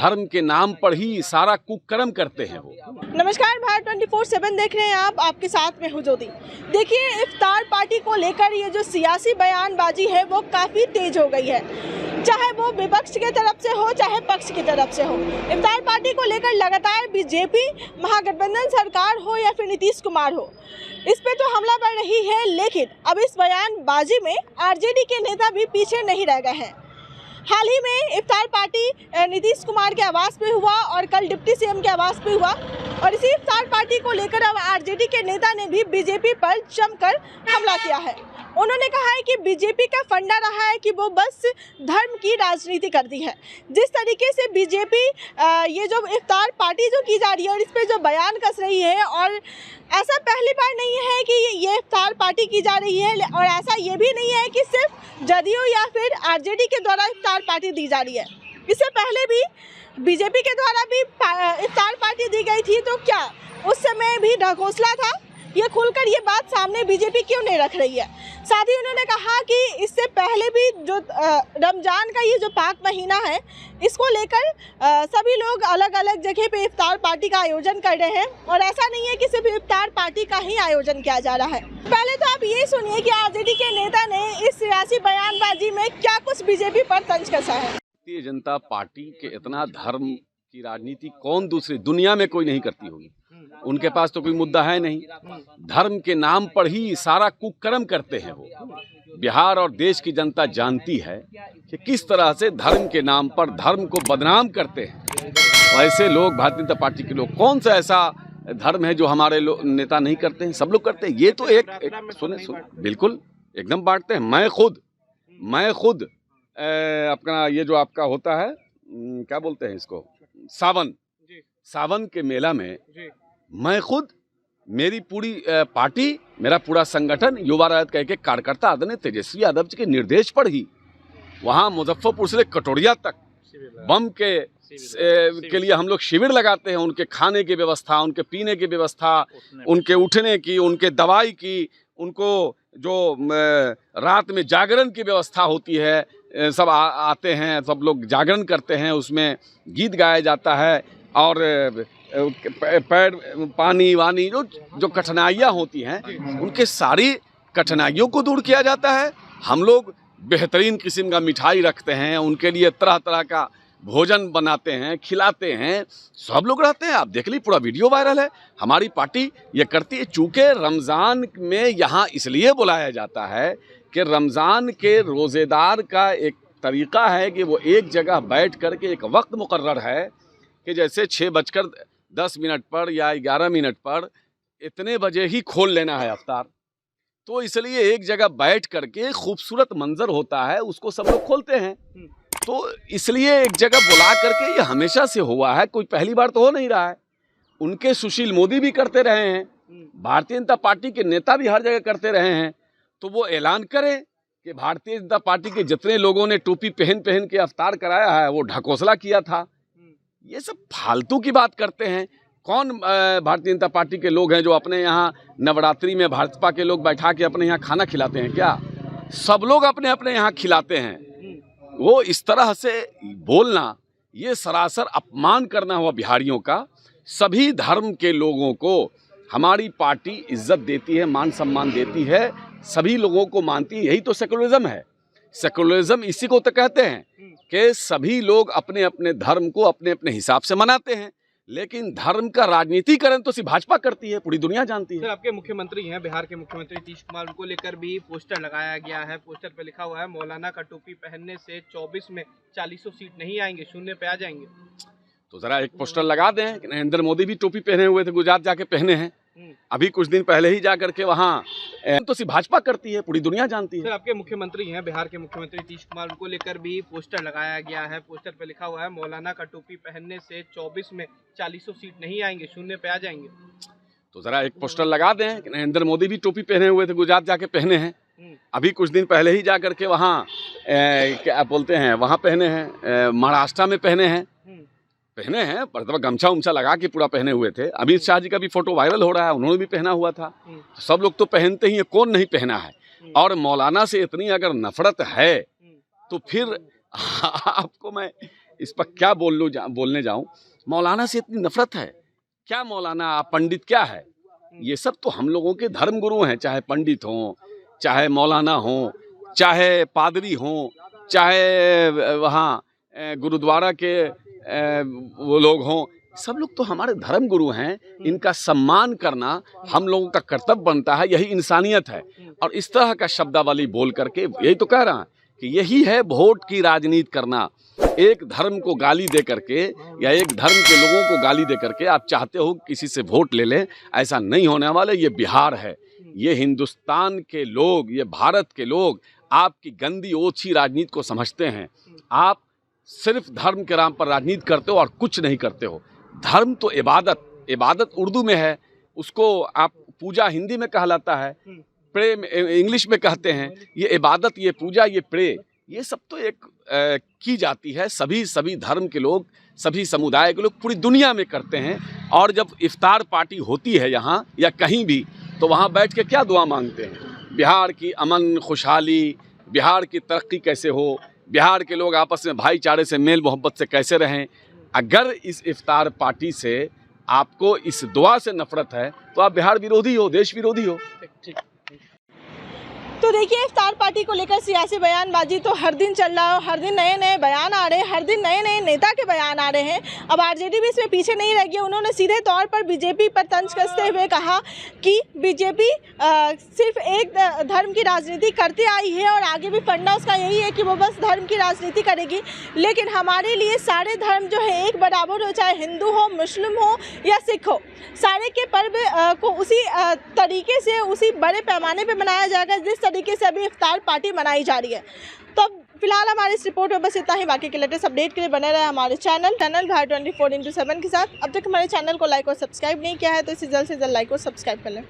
धर्म के नाम पर ही सारा कुकर्म करते हैं वो। नमस्कार, भारत 24/7 देख रहे हैं आप, आपके साथ में हूं ज्योति। देखिए, इफ्तार पार्टी को लेकर ये जो सियासी बयानबाजी है वो काफ़ी तेज हो गई है, चाहे वो विपक्ष की तरफ से हो चाहे पक्ष की तरफ से हो। इफ्तार पार्टी को लेकर लगातार बीजेपी, महागठबंधन सरकार हो या फिर नीतीश कुमार हो, इस पे तो हमला बढ़ रही है। लेकिन अब इस बयानबाजी में आरजेडी के नेता भी पीछे नहीं रह गए हैं। हाल ही में इफ्तार पार्टी नीतीश कुमार के आवास पे हुआ और कल डिप्टी सीएम के आवास पे हुआ, और इसी इफ्तार पार्टी को लेकर अब आरजेडी के नेता ने भी बीजेपी पर जमकर हमला किया है। उन्होंने कहा है कि बीजेपी का फंडा रहा है कि वो बस धर्म की राजनीति करती है। जिस तरीके से बीजेपी ये जो इफ्तार पार्टी जो की जा रही है और इस पे जो बयान कस रही है, और ऐसा पहली बार नहीं है कि ये इफ्तार पार्टी की जा रही है, और ऐसा ये भी नहीं है कि सिर्फ जदयू या फिर आरजेडी के द्वारा इफ्तार पार्टी दी जा रही है। इससे पहले भी बीजेपी के द्वारा भी इफ्तार पार्टी दी गई थी, तो क्या उस समय भी ढकोसला था? ये खुलकर ये बात सामने बीजेपी क्यों नहीं रख रही है? साथ ही उन्होंने कहा कि इससे पहले भी जो रमज़ान का ये जो पाक महीना है, इसको लेकर सभी लोग अलग अलग जगह पे इफ्तार पार्टी का आयोजन कर रहे हैं, और ऐसा नहीं है कि सिर्फ इफ्तार पार्टी का ही आयोजन किया जा रहा है। पहले तो आप ये सुनिए कि आरजेडी के नेता ने इस सियासी बयानबाजी में क्या कुछ बीजेपी पर तंज कसा है। भारतीय जनता पार्टी के इतना धर्म की राजनीति कौन दूसरी दुनिया में कोई नहीं करती होगी। उनके पास तो कोई मुद्दा है नहीं। धर्म के नाम पर ही सारा कुकर्म करते हैं वो। बिहार और देश की जनता जानती है कि किस तरह से धर्म के नाम पर धर्म को बदनाम करते हैं। ऐसे लोग, भारतीय जनता पार्टी के लोग, कौन सा ऐसा धर्म है जो हमारे नेता नहीं करते हैं? सब लोग करते हैं। ये तो एक सुने बिल्कुल एकदम बांटते हैं। मैं खुद अपना ये जो आपका होता है, क्या बोलते हैं इसको, सावन के मेला में मैं खुद, मेरी पूरी पार्टी, मेरा पूरा संगठन, युवा राजद कह के कार्यकर्ता आदरणीय तेजस्वी यादव जी के निर्देश पर ही वहाँ मुजफ्फरपुर से कटोरिया तक बम के लिए हम लोग शिविर लगाते हैं। उनके खाने की व्यवस्था, उनके पीने की व्यवस्था, उनके उठने की, उनके दवाई की, उनको जो रात में जागरण की व्यवस्था होती है, सब आते हैं, सब लोग जागरण करते हैं, उसमें गीत गाया जाता है, और पैर पानी वानी जो कठिनाइयाँ होती हैं, उनके सारी कठिनाइयों को दूर किया जाता है। हम लोग बेहतरीन किस्म का मिठाई रखते हैं, उनके लिए तरह तरह का भोजन बनाते हैं, खिलाते हैं, सब लोग रहते हैं। आप देख ली, पूरा वीडियो वायरल है। हमारी पार्टी ये करती है। चूँकि रमज़ान में यहाँ इसलिए बुलाया जाता है कि रमज़ान के रोज़ेदार का एक तरीक़ा है कि वो एक जगह बैठ कर के एक वक्त मुकर्रर है कि जैसे 6:10 पर या 11 पर इतने बजे ही खोल लेना है अफ्तार, तो इसलिए एक जगह बैठ करके खूबसूरत मंजर होता है, उसको सब लोग खोलते हैं। तो इसलिए एक जगह बुला करके, ये हमेशा से हुआ है, कोई पहली बार तो हो नहीं रहा है। उनके सुशील मोदी भी करते रहे हैं, भारतीय जनता पार्टी के नेता भी हर जगह करते रहे हैं। तो वो ऐलान करें कि भारतीय जनता पार्टी के जितने लोगों ने टोपी पहन के अफ्तार कराया है वो ढकोसला किया था। ये सब फालतू की बात करते हैं। कौन भारतीय जनता पार्टी के लोग हैं जो अपने यहाँ नवरात्रि में भाजपा के लोग बैठा के अपने यहाँ खाना खिलाते हैं? क्या सब लोग अपने अपने यहाँ खिलाते हैं? वो इस तरह से बोलना, ये सरासर अपमान करना हुआ बिहारियों का। सभी धर्म के लोगों को हमारी पार्टी इज्जत देती है, मान सम्मान देती है, सभी लोगों को मानती है। यही तो सेकुलरिज्म है। सेकुलरिज्म इसी को तो कहते हैं कि सभी लोग अपने अपने धर्म को अपने अपने हिसाब से मनाते हैं, लेकिन धर्म का राजनीतिकरण तो सिर्फ भाजपा करती है, पूरी दुनिया जानती है। सर, आपके मुख्यमंत्री हैं, बिहार के मुख्यमंत्री नीतीश कुमार, उनको लेकर भी पोस्टर लगाया गया है। पोस्टर पे लिखा हुआ है, मौलाना का टोपी पहनने से 24 में 40 सीट नहीं आएंगे, 0 पे आ जाएंगे। तो जरा एक पोस्टर लगा दें कि नरेंद्र मोदी भी टोपी पहने हुए थे, गुजरात जाके पहने हैं, अभी कुछ दिन पहले ही जा करके वहाँ, तो सिर्फ भाजपा करती है, पूरी दुनिया जानती है। सर, आपके मुख्यमंत्री हैं, बिहार के मुख्यमंत्री नीतीश कुमार, उनको लेकर भी पोस्टर लगाया गया है। पोस्टर पे लिखा हुआ है, मौलाना का टोपी पहनने से 24 में 40 सीट नहीं आएंगे, 0 पे आ जाएंगे। तो जरा एक पोस्टर लगा दें कि नरेंद्र मोदी भी टोपी पहने हुए थे, गुजरात जाके पहने हैं, अभी कुछ दिन पहले ही जा करके वहाँ क्या बोलते हैं, वहाँ पहने हैं, महाराष्ट्र में पहने हैं, पर गमछा उमछा लगा के पूरा पहने हुए थे। अमित शाह जी का भी फोटो वायरल हो रहा है, उन्होंने भी पहना हुआ था। सब लोग तो पहनते ही है, कौन नहीं पहना है। और मौलाना से इतनी अगर नफरत है तो फिर आपको मैं इस पर क्या बोलने जाऊं। मौलाना से इतनी नफरत है, क्या मौलाना आप पंडित क्या है? ये सब तो हम लोगों के धर्म गुरु हैं, चाहे पंडित हों, चाहे मौलाना हों, चाहे पादरी हों, चाहे वहाँ गुरुद्वारा के वो लोग हों, सब लोग तो हमारे धर्म गुरु हैं। इनका सम्मान करना हम लोगों का कर्तव्य बनता है, यही इंसानियत है। और इस तरह का शब्दावली बोल करके यही तो कह रहा है कि यही है वोट की राजनीति करना। एक धर्म को गाली दे करके या एक धर्म के लोगों को गाली दे करके आप चाहते हो किसी से वोट ले लें, ऐसा नहीं होने वाला। ये बिहार है, ये हिंदुस्तान के लोग, ये भारत के लोग आपकी गंदी ओछी राजनीति को समझते हैं। आप सिर्फ धर्म के नाम पर राजनीति करते हो और कुछ नहीं करते हो। धर्म तो इबादत उर्दू में है, उसको आप पूजा हिंदी में कहलाता है, प्रे इंग्लिश में कहते हैं। ये इबादत, ये पूजा, ये प्रे, ये सब तो एक की जाती है। सभी धर्म के लोग, सभी समुदाय के लोग पूरी दुनिया में करते हैं। और जब इफ्तार पार्टी होती है यहाँ या कहीं भी, तो वहाँ बैठ के क्या दुआ मांगते हैं? बिहार की अमन खुशहाली, बिहार की तरक्की कैसे हो, बिहार के लोग आपस में भाईचारे से मेल मोहब्बत से कैसे रहें। अगर इस इफ्तार पार्टी से आपको इस दुआ से नफरत है तो आप बिहार विरोधी हो, देश विरोधी हो। ठीक। तो देखिए, इफ्तार पार्टी को लेकर सियासी बयानबाजी तो हर दिन चल रहा है, हर दिन नए नए बयान आ रहे हैं, हर दिन नए नए नेता के बयान आ रहे हैं। अब आरजेडी भी इसमें पीछे नहीं रह गया। उन्होंने सीधे तौर पर बीजेपी पर तंज कसते हुए कहा कि बीजेपी सिर्फ एक धर्म की राजनीति करते आई है और आगे भी फंडा उसका यही है कि वो बस धर्म की राजनीति करेगी। लेकिन हमारे लिए सारे धर्म जो है एक बराबर हो, चाहे हिंदू हो, मुस्लिम हो या सिख हो, सारे के पर्व को उसी तरीके से, उसी बड़े पैमाने पर मनाया जाएगा जिस तरीके से अभी इफ्तार पार्टी मनाई जा रही है। तो फिलहाल हमारी इस रिपोर्ट में बस इतना ही। बाकी के लेटेस्ट अपडेट के लिए बने रहे हमारे चैनल बिहार 24/7 के साथ। अब तक हमारे चैनल को लाइक और सब्सक्राइब नहीं किया है तो इसे जल्द से जल्द लाइक और सब्सक्राइब कर लें।